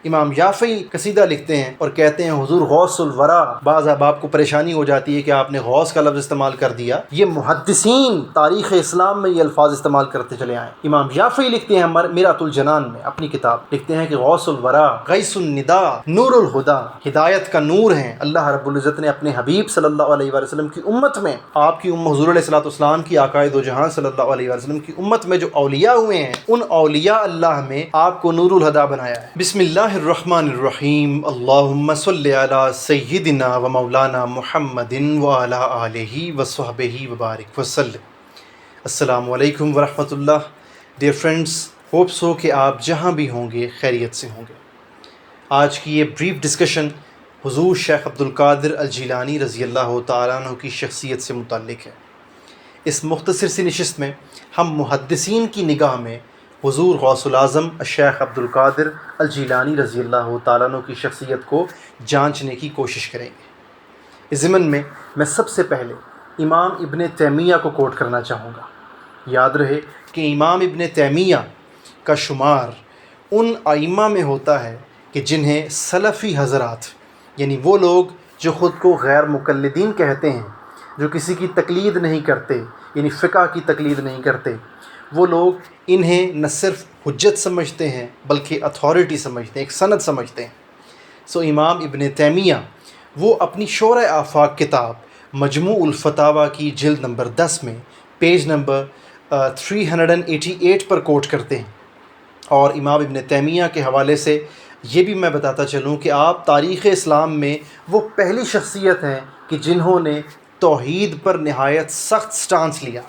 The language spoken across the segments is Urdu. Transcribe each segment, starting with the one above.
امام یافعی قصیدہ لکھتے ہیں اور کہتے ہیں حضور غوث الورا، بعض احباب کو پریشانی ہو جاتی ہے کہ آپ نے غوث کا لفظ استعمال کر دیا، یہ محدثین تاریخ اسلام میں یہ الفاظ استعمال کرتے چلے آئے۔ امام یافعی لکھتے ہیں میرات الجنان میں اپنی کتاب، لکھتے ہیں کہ غوث الورا، غیث الندا، نور الہدا، ہدایت کا نور ہیں۔ اللہ رب العزت نے اپنے حبیب صلی اللہ علیہ وآلہ وسلم کی امت میں، آپ کی حضور علیہ الصلوۃ والسلام کی آقائے دو جہاں صلی اللہ علیہ وآلہ وسلم کی امت میں جو اولیاء ہوئے ہیں، ان اولیاء اللہ میں آپ کو نور الہدا بنایا ہے۔ بسم اللہ الرحمن الرحیم، اللہم صلی علی سیدنا و مولانا محمد وعلی آلہ وصحبہ وبارک وسلم۔ السلام علیکم ورحمۃ اللہ۔ ڈیئر فرینڈس، ہوپ سو کہ آپ جہاں بھی ہوں گے خیریت سے ہوں گے۔ آج کی یہ بریف ڈسکشن حضور شیخ عبد القادر الجیلانی رضی اللہ تعالیٰ عنہ کی شخصیت سے متعلق ہے۔ اس مختصر سی نشست میں ہم محدثین کی نگاہ میں حضور غوث الاعظم الشیخ عبد القادر الجیلانی رضی اللہ تعالیٰ عنہ کی شخصیت کو جانچنے کی کوشش کریں گے۔ اس ضمن میں سب سے پہلے امام ابن تیمیہ کو کوٹ کرنا چاہوں گا۔ یاد رہے کہ امام ابن تیمیہ کا شمار ان ائمہ میں ہوتا ہے کہ جنہیں سلفی حضرات، یعنی وہ لوگ جو خود کو غیر مقلدین کہتے ہیں، جو کسی کی تقلید نہیں کرتے، یعنی فقہ کی تقلید نہیں کرتے، وہ لوگ انہیں نہ صرف حجت سمجھتے ہیں بلکہ اتھارٹی سمجھتے ہیں، ایک سند سمجھتے ہیں۔ سو امام ابن تیمیہ وہ اپنی شورۂ آفاق کتاب مجموع الفتاویٰ کی جلد نمبر 10 میں پیج نمبر 388 پر کوٹ کرتے ہیں۔ اور امام ابن تیمیہ کے حوالے سے یہ بھی میں بتاتا چلوں کہ آپ تاریخ اسلام میں وہ پہلی شخصیت ہیں کہ جنہوں نے توحید پر نہایت سخت سٹانس لیا،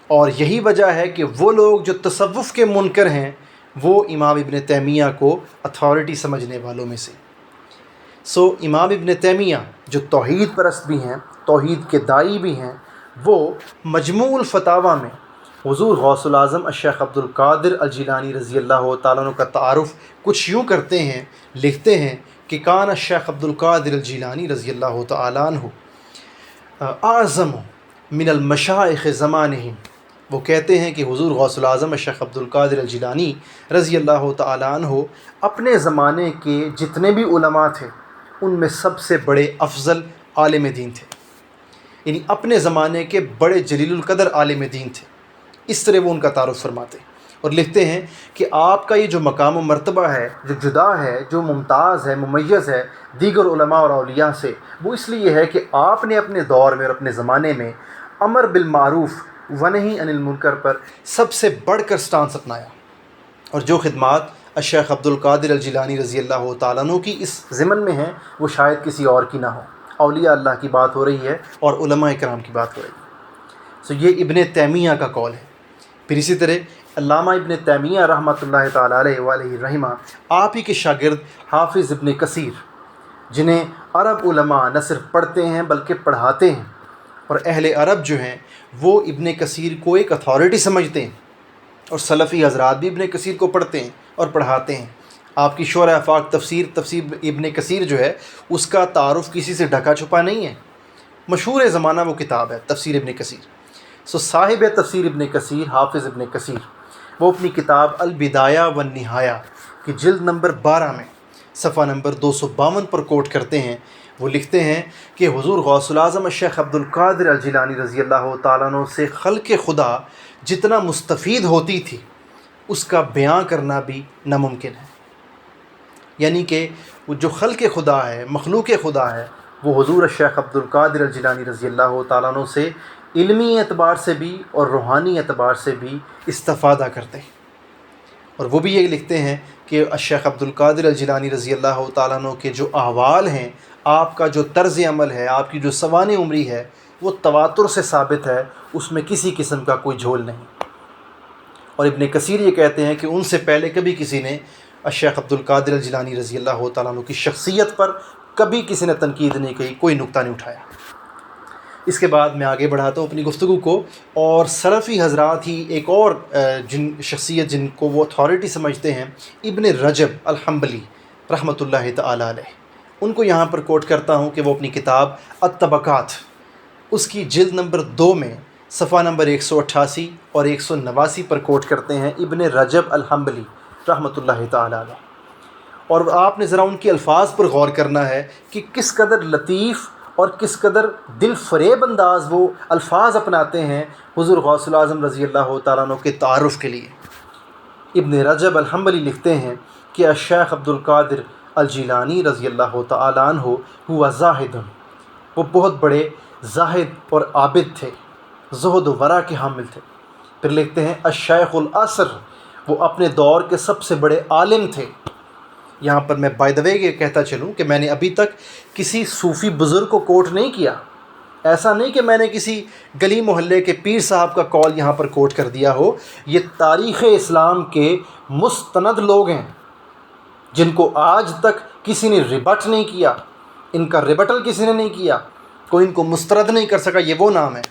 اور یہی وجہ ہے کہ وہ لوگ جو تصوف کے منکر ہیں وہ امام ابن تیمیہ کو اتھارٹی سمجھنے والوں میں سے۔ سو امام ابن تیمیہ جو توحید پرست بھی ہیں، توحید کے داعی بھی ہیں، وہ مجموع الفتاویٰ میں حضور غوث الاعظم الشیخ عبد القادر الجیلانی رضی اللہ تعالیٰ عنہ کا تعارف کچھ یوں کرتے ہیں، لکھتے ہیں کہ کان الشیخ عبد القادر الجیلانی رضی اللہ تعالیٰ عنہ اعظم من المشائخ زمانہم۔ وہ کہتے ہیں کہ حضور غوث الاعظم الشیخ عبد القادر الجیلانی رضی اللہ تعالیٰ عنہ اپنے زمانے کے جتنے بھی علماء تھے ان میں سب سے بڑے افضل عالم دین تھے، یعنی اپنے زمانے کے بڑے جلیل القدر عالم دین تھے۔ اس طرح وہ ان کا تعارف فرماتے اور لکھتے ہیں کہ آپ کا یہ جو مقام و مرتبہ ہے، جو جدا ہے، جو ممتاز ہے، ممیز ہے دیگر علماء اور اولیاء سے، وہ اس لیے ہے کہ آپ نے اپنے دور میں اور اپنے زمانے میں امر بالمعروف ونہی عن المنکر پر سب سے بڑھ کر سٹانس اپنایا، اور جو خدمات الشیخ عبد القادر الجیلانی رضی اللہ تعالیٰ عنہ کی اس ضمن میں ہیں وہ شاید کسی اور کی نہ ہو۔ اولیاء اللہ کی بات ہو رہی ہے اور علماء کرام کی بات ہو رہی ہے۔ سو یہ ابن تیمیہ کا قول ہے۔ پھر اسی طرح علامہ ابن تیمیہ رحمۃ اللہ تعالیٰ علیہ وآلہ رحمہ، آپ ہی کے شاگرد حافظ ابن کثیر، جنہیں عرب علماء نہ صرف پڑھتے ہیں بلکہ پڑھاتے ہیں، اور اہل عرب جو ہیں وہ ابن کثیر کو ایک اتھارٹی سمجھتے ہیں، اور سلفی حضرات بھی ابن کثیر کو پڑھتے ہیں اور پڑھاتے ہیں۔ آپ کی شورۂ آفاق تفسیر ابن کثیر جو ہے اس کا تعارف کسی سے ڈھکا چھپا نہیں ہے، مشہور زمانہ وہ کتاب ہے تفسیر ابن کثیر۔ سو صاحب تفسیر ابن کثیر حافظ ابن کثیر وہ اپنی کتاب البدایہ والنہایہ کی جلد نمبر 12 میں صفحہ نمبر 252 پر کوٹ کرتے ہیں۔ وہ لکھتے ہیں کہ حضور غوث الاعظم الشیخ عبد القادر الجیلانی رضی اللہ تعالیٰ عنہ سے خلق خدا جتنا مستفید ہوتی تھی اس کا بیان کرنا بھی ناممکن ہے، یعنی کہ وہ جو خلق خدا ہے، مخلوق خدا ہے، وہ حضور الشیخ عبد القادر الجیلانی رضی اللہ تعالیٰ عنہ سے علمی اعتبار سے بھی اور روحانی اعتبار سے بھی استفادہ کرتے ہیں۔ اور وہ بھی یہ لکھتے ہیں کہ الشیخ عبد القادر الجیلانی رضی اللہ تعالیٰ عنہ کے جو احوال ہیں، آپ کا جو طرز عمل ہے، آپ کی جو سوانح عمری ہے، وہ تواتر سے ثابت ہے، اس میں کسی قسم کا کوئی جھول نہیں۔ اور ابن کثیر یہ کہتے ہیں کہ ان سے پہلے کبھی کسی نے الشیخ عبد القادر الجیلانی رضی اللہ تعالیٰ عنہ کی شخصیت پر کبھی کسی نے تنقید نہیں کی، کوئی نقطہ نہیں اٹھایا۔ اس کے بعد میں آگے بڑھاتا ہوں اپنی گفتگو کو، اور سلفی حضرات ہی ایک اور جن کو وہ اتھارٹی سمجھتے ہیں، ابن رجب الحنبلی رحمۃ اللہ تعالیٰ علیہ، ان کو یہاں پر کوٹ کرتا ہوں کہ وہ اپنی کتاب الطبقات اس کی جلد نمبر 2 میں صفحہ نمبر 188 اور 189 پر کوٹ کرتے ہیں ابن رجب الحنبلی رحمۃ اللہ تعالیٰ علیہ۔ اور آپ نے ذرا ان کے الفاظ پر غور کرنا ہے کہ کس قدر لطیف اور کس قدر دل فریب انداز وہ الفاظ اپناتے ہیں حضور غوث الاعظم رضی اللہ تعالیٰ عنہ کے تعارف کے لیے۔ ابن رجب الحنبلی لکھتے ہیں کہ الشیخ عبد القادر الجیلانی رضی اللہ تعالیٰ عنہ ہوا زاہد، وہ بہت بڑے زاہد اور عابد تھے، زہد و ورع کے حامل تھے۔ پھر لکھتے ہیں الشیخ العصر، وہ اپنے دور کے سب سے بڑے عالم تھے۔ یہاں پر میں بائی دا وے یہ کہتا چلوں کہ میں نے ابھی تک کسی صوفی بزرگ کو کوٹ نہیں کیا، ایسا نہیں کہ میں نے کسی گلی محلے کے پیر صاحب کا کال یہاں پر کوٹ کر دیا ہو۔ یہ تاریخ اسلام کے مستند لوگ ہیں جن کو آج تک کسی نے ریبٹ نہیں کیا، ان کا ریبٹل کسی نے نہیں کیا، کوئی ان کو مسترد نہیں کر سکا۔ یہ وہ نام ہے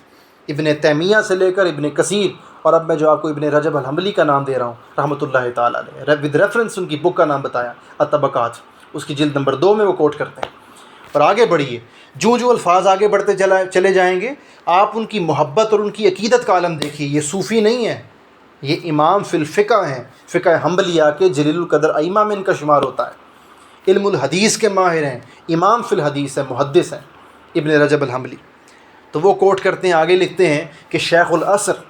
ابن تیمیہ سے لے کر ابن کثیر، اور اب میں جو آپ کو ابن رجب الحنبلی کا نام دے رہا ہوں رحمۃ اللہ تعالیٰ علیہ، ود ریفرنس ان کی بک کا نام بتایا الطبقات، اس کی جلد نمبر 2 میں وہ کوٹ کرتے ہیں۔ اور آگے بڑھیے، جو الفاظ آگے بڑھتے چلے جائیں گے آپ ان کی محبت اور ان کی عقیدت کا عالم دیکھیے۔ یہ صوفی نہیں ہے، یہ امام فی الفقہ ہیں، فقہ حنبلیہ کے جلیل القدر ائمہ میں ان کا شمار ہوتا ہے، علم الحدیث کے ماہر ہیں، امام فی الحدیث ہیں، محدث ہیں ابن رجب الحنبلی۔ تو وہ کوٹ کرتے ہیں، آگے لکھتے ہیں کہ شیخ العصر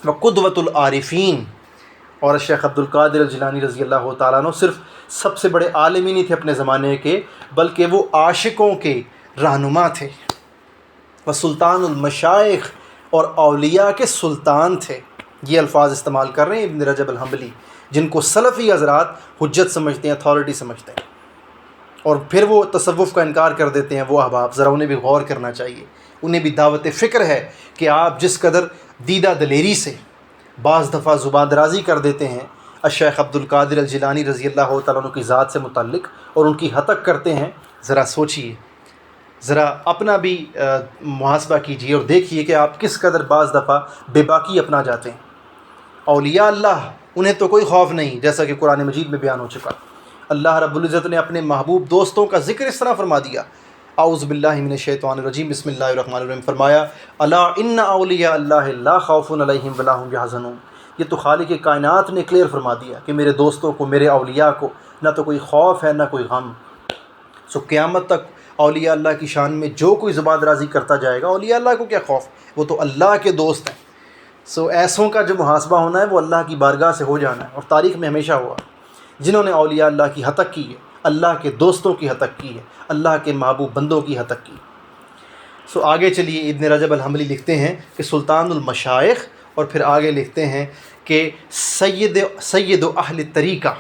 و قدوۃ العارفین، اور شیخ عبد القادر الجیلانی رضی اللہ تعالیٰ عنہ صرف سب سے بڑے عالم ہی نہیں تھے اپنے زمانے کے، بلکہ وہ عاشقوں کے رہنما تھے، وہ سلطان المشائخ اور اولیاء کے سلطان تھے۔ یہ الفاظ استعمال کر رہے ہیں ابن رجب الحنبلی، جن کو سلفی حضرات حجت سمجھتے ہیں، اتھارٹی سمجھتے ہیں، اور پھر وہ تصوف کا انکار کر دیتے ہیں۔ وہ احباب ذرا انہیں بھی غور کرنا چاہیے، انہیں بھی دعوت فکر ہے کہ آپ جس قدر دیدہ دلیری سے بعض دفعہ زبان درازی کر دیتے ہیں الشیخ عبد القادر الجیلانی رضی اللہ تعالیٰ عنہ کی ذات سے متعلق اور ان کی حتک کرتے ہیں، ذرا سوچئے، ذرا اپنا بھی محاسبہ کیجیے اور دیکھیے کہ آپ کس قدر بعض دفعہ بے باکی اپنا جاتے ہیں۔ اولیاء اللہ انہیں تو کوئی خوف نہیں، جیسا کہ قرآن مجید میں بیان ہو چکا۔ اللہ رب العزت نے اپنے محبوب دوستوں کا ذکر اس طرح فرما دیا، اعوذ باللہ من الشیطان الرجیم، بسم اللہ الرحمن الرحیم، فرمایا الا ان اولیاء اللہ لا خوف علیہم ولا هم یحزنون۔ یہ تو خالق کائنات نے کلیئر فرما دیا کہ میرے دوستوں کو، میرے اولیاء کو نہ تو کوئی خوف ہے نہ کوئی غم۔ سو قیامت تک اولیاء اللہ کی شان میں جو کوئی زبان درازی کرتا جائے گا، اولیاء اللہ کو کیا خوف، وہ تو اللہ کے دوست ہیں۔ سو ایسوں کا جو محاسبہ ہونا ہے وہ اللہ کی بارگاہ سے ہو جانا ہے، اور تاریخ میں ہمیشہ ہوا جنہوں نے اولیاء اللہ کی حتک کی ہے، اللہ کے دوستوں کی حتک کی ہے، اللہ کے محبوب بندوں کی حتک کی۔ سو آگے چلیے، ابن رجب الحنبلی لکھتے ہیں کہ سلطان المشائخ، اور پھر آگے لکھتے ہیں کہ سید اہل طریقہ،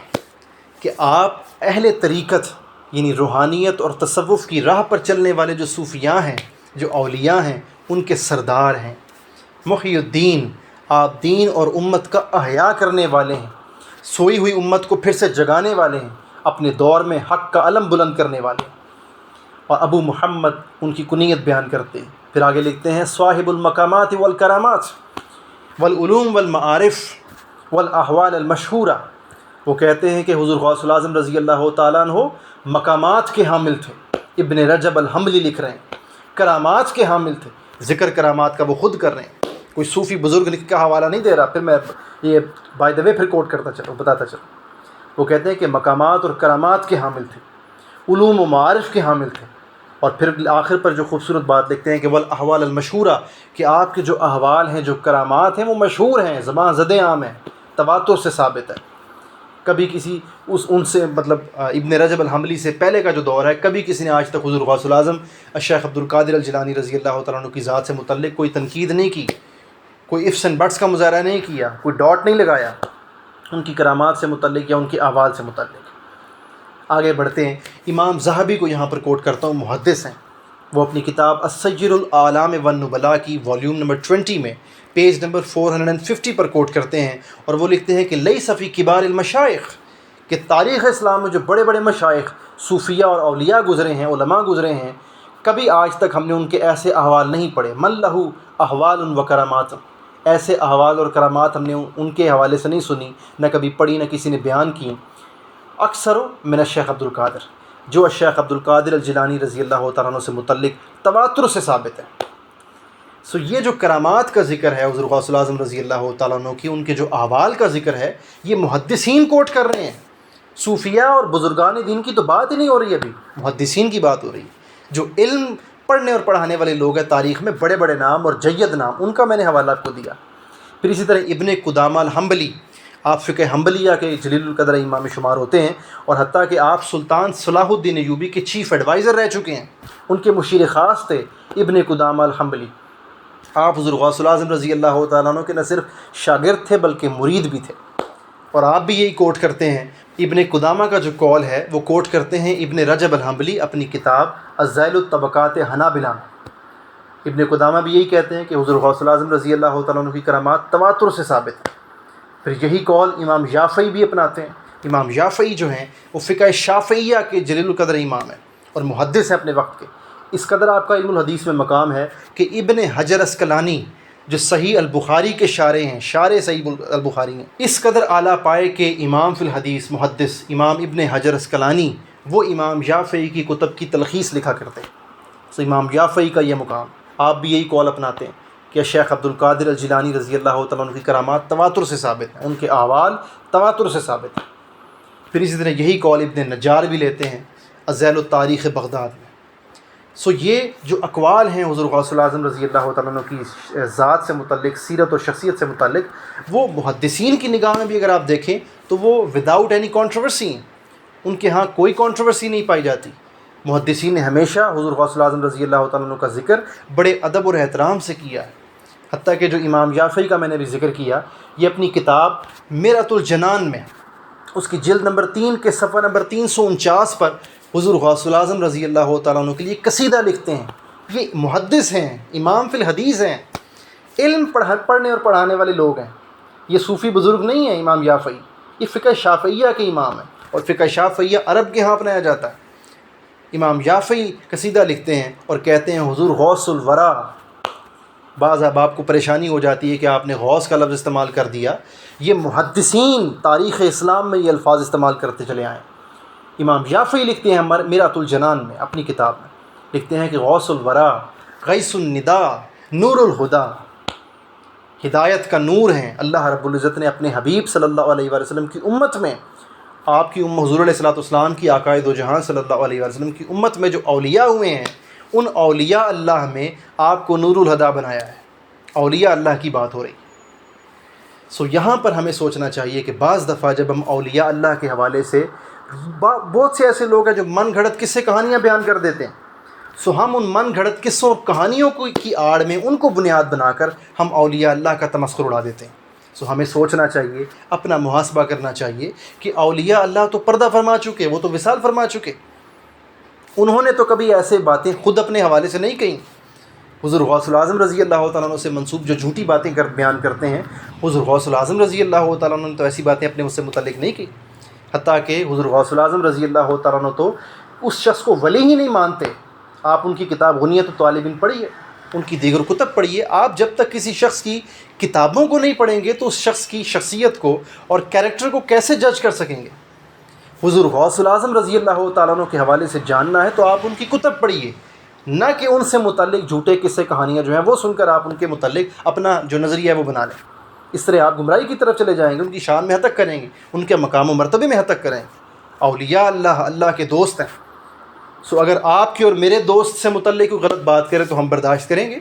کہ آپ اہل طریقت یعنی روحانیت اور تصوف کی راہ پر چلنے والے جو صوفیاء ہیں، جو اولیاء ہیں، ان کے سردار ہیں۔ محی الدین، آپ دین اور امت کا احیاء کرنے والے ہیں، سوئی ہوئی امت کو پھر سے جگانے والے ہیں، اپنے دور میں حق کا علم بلند کرنے والے ہیں۔ اور ابو محمد ان کی کنیت بیان کرتے ہیں۔ پھر آگے لکھتے ہیں صاحب المقامات والکرامات والعلوم والمعارف والاحوال المشہورہ، وہ کہتے ہیں کہ حضور غوث الاعظم رضی اللہ تعالیٰ عنہ مقامات کے حامل تھے۔ ابن رجب الحنبلی لکھ رہے ہیں کرامات کے حامل تھے، ذکر کرامات کا وہ خود کر رہے ہیں، کوئی صوفی بزرگ لکھ کا حوالہ نہیں دے رہا۔ پھر میں یہ بائی دا وے پھر کوٹ کرتا چلوں، بتاتا چلوں۔ وہ کہتے ہیں کہ مقامات اور کرامات کے حامل تھے، علوم و معارف کے حامل تھے، اور پھر آخر پر جو خوبصورت بات لکھتے ہیں کہ والاحوال المشہورہ، کہ آپ کے جو احوال ہیں، جو کرامات ہیں، وہ مشہور ہیں، زبان زد عام ہیں، تواتر سے ثابت ہے۔ کبھی کسی ان سے مطلب ابن رجب الحنبلی سے پہلے کا جو دور ہے، کبھی کسی نے آج تک حضور غوث الاعظم الشیخ عبد القادر الجیلانی رضی اللہ تعالیٰ عنہ کی ذات سے متعلق کوئی تنقید نہیں کی، کوئی ifs and buts کا مظاہرہ نہیں کیا، کوئی ڈاٹ نہیں لگایا ان کی کرامات سے متعلق یا ان کے احوال سے متعلق۔ آگے بڑھتے ہیں، امام ذہبی کو یہاں پر کوٹ کرتا ہوں، محدث ہیں، وہ اپنی کتاب السیر الاعلام والنبلاء کی والیوم نمبر 20 میں پیج نمبر 450 پر کوٹ کرتے ہیں، اور وہ لکھتے ہیں کہ لیس فی کبار المشائخ، کہ تاریخ اسلام میں جو بڑے بڑے مشائخ، صوفیاء اور اولیاء گزرے ہیں، علماء گزرے ہیں، کبھی آج تک ہم نے ان کے ایسے احوال نہیں پڑھے، من لہو احوال و کرامات، ایسے احوال اور کرامات ہم نے ان کے حوالے سے نہیں سنی، نہ کبھی پڑھی، نہ کسی نے بیان کی۔ اکثر من الشیخ عبد القادر، جو الشیخ عبد القادر الجیلانی رضی اللہ تعالیٰ عنہ سے متعلق تواتر سے ثابت ہے۔ سو یہ جو کرامات کا ذکر ہے حضور غوث الاعظم رضی اللہ تعالیٰ عنہ کی، ان کے جو احوال کا ذکر ہے، یہ محدثین کوٹ کر رہے ہیں، صوفیاء اور بزرگان دین کی تو بات ہی نہیں ہو رہی، ابھی محدثین کی بات ہو رہی ہے، جو علم پڑھنے اور پڑھانے والے لوگ ہیں تاریخ میں، بڑے بڑے نام اور جید نام، ان کا میں نے حوالہ آپ کو دیا۔ پھر اسی طرح ابن قدامہ الحنبلی، آپ فقہ حنبلیہ کے جلیل القدر امام شمار ہوتے ہیں، اور حتیٰ کہ آپ سلطان صلاح الدین ایوبی کے چیف ایڈوائزر رہ چکے ہیں، ان کے مشیر خاص تھے ابن قدامہ الحنبلی۔ آپ حضور غوث الاعظم رضی اللہ تعالیٰ عنہ کے نہ صرف شاگرد تھے بلکہ مرید بھی تھے، اور آپ بھی یہی کوٹ کرتے ہیں۔ ابن قدامہ کا جو قول ہے وہ کوٹ کرتے ہیں ابن رجب الحنبلی اپنی کتاب الذیل الطبقات حنابلہ میں۔ ابن قدامہ بھی یہی کہتے ہیں کہ حضور غوث الاعظم رضی اللہ تعالیٰ عنہ کی کرامات تواتر سے ثابت ہیں۔ پھر یہی قول امام شافعی بھی اپناتے ہیں۔ امام شافعی جو ہیں وہ فقہ شافعیہ کے جلیل القدر امام ہیں اور محدث ہیں اپنے وقت کے۔ اس قدر آپ کا علم الحدیث میں مقام ہے کہ ابن حجر اسقلانی جو صحیح البخاری کے شارح ہیں، شارح صحیح البخاری ہیں، اس قدر اعلیٰ پائے کہ امام فی الحدیث محدث امام ابن حجر اسقلانی وہ امام شافعی کی کتب کی تلخیص لکھا کرتے ہیں۔ تو امام شافعی کا یہ مقام، آپ بھی یہی قول اپناتے ہیں کہ شیخ عبد القادر الجیلانی رضی اللہ تعالیٰ عنہ کی کرامات تواتر سے ثابت ہیں، ان کے احوال تواتر سے ثابت ہیں۔ پھر اسی طرح یہی قول ابن نجار بھی لیتے ہیں الذیل التاریخ بغداد میں۔ یہ جو اقوال ہیں حضور غوث الاعظم رضی اللہ تعالیٰ عنہ کی ذات سے متعلق، سیرت و شخصیت سے متعلق، وہ محدثین کی نگاہ میں بھی اگر آپ دیکھیں تو وہ وداؤٹ اینی کنٹروورسی ہیں، ان کے ہاں کوئی کنٹروورسی نہیں پائی جاتی۔ محدثین نے ہمیشہ حضور غوث الاعظم رضی اللہ تعالیٰ عنہ کا ذکر بڑے ادب اور احترام سے کیا ہے، حتیٰ کہ جو امام شافعی کا میں نے بھی ذکر کیا، یہ اپنی کتاب مرۃ الجنان میں اس کی جلد نمبر 3 کے صفحہ نمبر 349 پر حضور غوث الاعظم رضی اللہ تعالیٰ عنہ کے لیے قصیدہ لکھتے ہیں۔ یہ محدث ہیں، امام فی الحدیث ہیں، علم پڑھنے اور پڑھانے والے لوگ ہیں، یہ صوفی بزرگ نہیں ہیں امام شافعی، یہ فقہ شافعیہ کے امام ہیں، اور فقہ شافعیہ عرب کے ہاں اپنایا جاتا ہے۔ امام شافعی قصیدہ لکھتے ہیں اور کہتے ہیں حضور غوث الورا، بعض احباب کو پریشانی ہو جاتی ہے کہ آپ نے غوث کا لفظ استعمال کر دیا، یہ محدثین تاریخ اسلام میں یہ الفاظ استعمال کرتے چلے آئے ہیں۔ امام شافعی لکھتے ہیں مرۃ الجنان میں اپنی کتاب میں، لکھتے ہیں کہ غوث الورا غیث الندا نور الہدا، ہدایت کا نور ہیں۔ اللہ رب العزت نے اپنے حبیب صلی اللہ علیہ وآلہ وسلم کی امت میں، آپ کی حضور علیہ الصلوۃ والسلام کی عقائد و جہاں صلی اللہ علیہ وآلہ وسلم کی امت میں جو اولیاء ہوئے ہیں، ان اولیاء اللہ میں آپ کو نور الہدا بنایا ہے۔ اولیاء اللہ کی بات ہو رہی۔ یہاں پر ہمیں سوچنا چاہیے کہ بعض دفعہ جب ہم اولیاء اللہ کے حوالے سے، بہت سے ایسے لوگ ہیں جو من گھڑت قصے کہانیاں بیان کر دیتے ہیں، ہم ان من گھڑت قصوں کہانیوں کی آڑ میں ان کو بنیاد بنا کر ہم اولیاء اللہ کا تمسخر اڑا دیتے ہیں۔ ہمیں سوچنا چاہیے، اپنا محاسبہ کرنا چاہیے کہ اولیاء اللہ تو پردہ فرما چکے، وہ تو وصال فرما چکے، انہوں نے تو کبھی ایسے باتیں خود اپنے حوالے سے نہیں کہیں۔ حضور غوث الاعظم رضی اللہ تعالیٰ عنہ سے منسوب جو جھوٹی باتیں بیان کرتے ہیں، حضور غوث الاعظم رضی اللہ تعالیٰ عنہ نے تو ایسی باتیں اپنے مجھ سے متعلق نہیں کی، حتیٰ کہ حضور غوث الاعظم رضی اللہ تعالیٰ عنہ تو اس شخص کو ولی ہی نہیں مانتے۔ آپ ان کی کتاب غنیت الطالبین پڑھیے، ان کی دیگر کتب پڑھیے، آپ جب تک کسی شخص کی کتابوں کو نہیں پڑھیں گے تو اس شخص کی شخصیت کو اور کیریکٹر کو کیسے جج کر سکیں گے؟ حضور غوث الاعظم رضی اللہ تعالیٰ عنہ کے حوالے سے جاننا ہے تو آپ ان کی کتب پڑھیے، نہ کہ ان سے متعلق جھوٹے قصے کہانیاں جو ہیں وہ سن کر آپ ان کے متعلق اپنا جو نظریہ ہے وہ بنا لیں۔ اس طرح آپ گمراہی کی طرف چلے جائیں گے، ان کی شان میں حتک کریں گے، ان کے مقام و مرتبے میں حتک کریں گے۔ اولیاء اللہ کے دوست ہیں، اگر آپ کے اور میرے دوست سے متعلق کوئی غلط بات کرے تو ہم برداشت کریں گے؟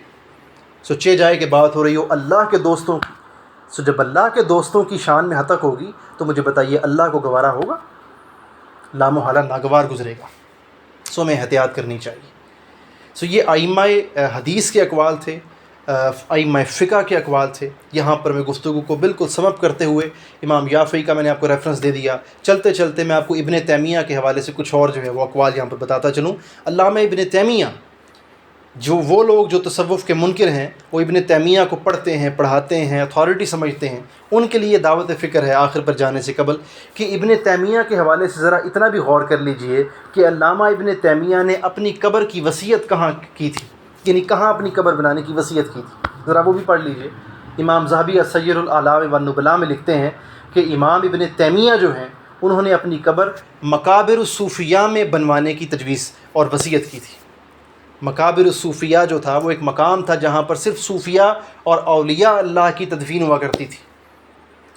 سوچے جائے کہ بات ہو رہی ہو اللہ کے دوستوں کی، جب اللہ کے دوستوں کی شان میں حتک ہوگی تو مجھے بتائیے اللہ کو گوارا ہوگا؟ لامحالہ ناگوار گزرے گا۔ ہمیں احتیاط کرنی چاہیے۔ یہ ائمہ حدیث کے اقوال تھے، ائمہ فقہ کے اقوال تھے۔ یہاں پر میں گفتگو کو بالکل سم اپ کرتے ہوئے امام شافعی کا میں نے آپ کو ریفرنس دے دیا، چلتے چلتے میں آپ کو ابن تیمیہ کے حوالے سے کچھ اور جو ہے وہ اقوال یہاں پر بتاتا چلوں۔ علامہ ابن تیمیہ، جو وہ لوگ جو تصوف کے منکر ہیں وہ ابن تیمیہ کو پڑھتے ہیں، پڑھاتے ہیں، اتھارٹی سمجھتے ہیں، ان کے لیے دعوت فکر ہے آخر پر جانے سے قبل کہ ابن تیمیہ کے حوالے سے ذرا اتنا بھی غور کر لیجئے کہ علامہ ابن تیمیہ نے اپنی قبر کی وصیت کہاں کی تھی، یعنی کہاں اپنی قبر بنانے کی وصیت کی تھی، ذرا وہ بھی پڑھ لیجئے۔ امام ذہبی السیر الاعلام والنبلاء میں لکھتے ہیں کہ امام ابن تیمیہ جو ہیں انہوں نے اپنی قبر مقابر الصوفیاء میں بنوانے کی تجویز اور وصیت کی تھی۔ مقابر الصوفیاء جو تھا وہ ایک مقام تھا جہاں پر صرف صوفیاء اور اولیاء اللہ کی تدفین ہوا کرتی تھی۔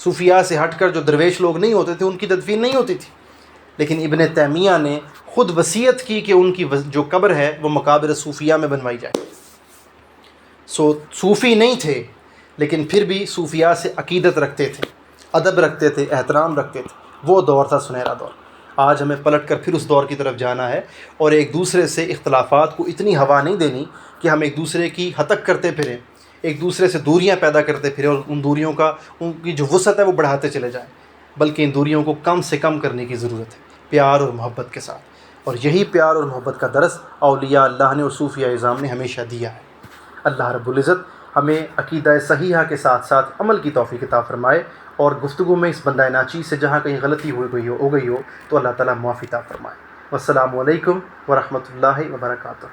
صوفیاء سے ہٹ کر جو درویش لوگ نہیں ہوتے تھے ان کی تدفین نہیں ہوتی تھی۔ لیکن ابن تیمیہ نے خود وصیت کی کہ ان کی جو قبر ہے وہ مقابر صوفیہ میں بنوائی جائے۔ صوفی نہیں تھے لیکن پھر بھی صوفیاء سے عقیدت رکھتے تھے، ادب رکھتے تھے، احترام رکھتے تھے۔ وہ دور تھا سنہرا دور۔ آج ہمیں پلٹ کر پھر اس دور کی طرف جانا ہے اور ایک دوسرے سے اختلافات کو اتنی ہوا نہیں دینی کہ ہم ایک دوسرے کی ہتک کرتے پھریں، ایک دوسرے سے دوریاں پیدا کرتے پھریں اور ان دوریوں کا ان کی جو وسعت ہے وہ بڑھاتے چلے جائیں، بلکہ ان دوریوں کو کم سے کم کرنے کی ضرورت ہے، پیار اور محبت کے ساتھ۔ اور یہی پیار اور محبت کا درس اولیاء اللہ نے اور صوفیاء اعظام نے ہمیشہ دیا ہے۔ اللہ رب العزت ہمیں عقیدہ صحیحہ کے ساتھ ساتھ عمل کی توفیق عطا فرمائے، اور گفتگو میں اس بندہ ناچیز سے جہاں کہیں غلطی ہو گئی ہو تو اللہ تعالیٰ معافی عطا فرمائے۔ والسلام علیکم ورحمۃ اللہ وبرکاتہ۔